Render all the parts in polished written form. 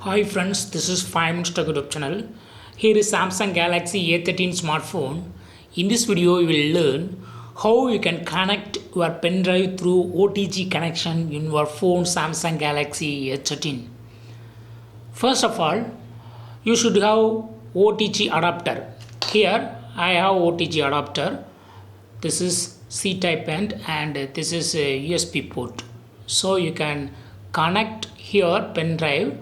Hi friends, this is 5 Minutes Tech YouTube channel. Here is Samsung Galaxy A13 smartphone. In this video, you will learn how you can connect your pendrive through OTG connection in your phone Samsung Galaxy A13. First of all, you should have OTG adapter. Here I have OTG adapter. This is C-type end and this is a USB port. So you can connect here pendrive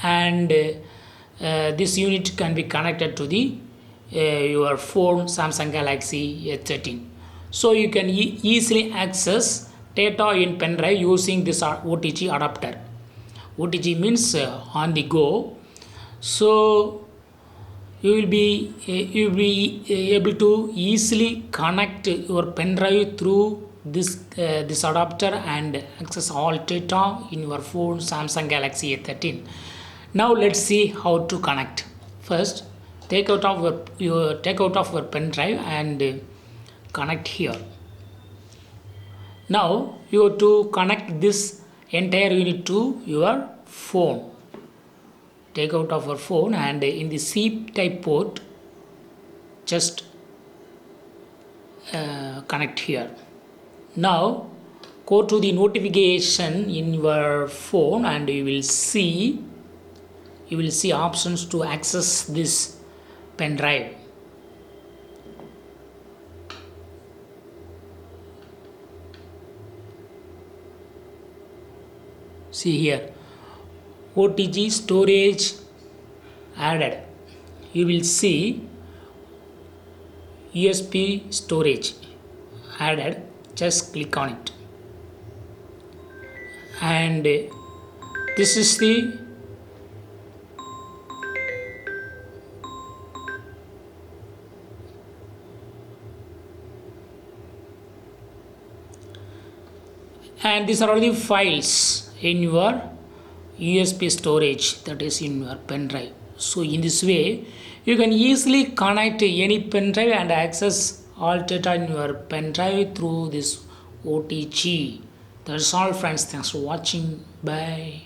and this unit can be connected to the your phone Samsung Galaxy A13. So you can easily access data in pendrive using this OTG adapter. OTG means on the go. So you will be able to easily connect your pendrive through this adapter and access all data in your phone Samsung Galaxy A13. Now let's see how to connect. First, take out of your pen drive and connect here. Now you have to connect this entire unit to your phone. Take out of your phone and in the C-type port, just connect here. Now go to the notification in your phone and you will see options to access this pen drive. See here, OTG storage added. You will see USB storage added. Just click on it, and this is the and these are all the files in your USB storage, that is in your pen drive. So in this way you can easily connect any pen drive and access all data in your pen drive through this OTG. That's all friends, thanks for watching, bye.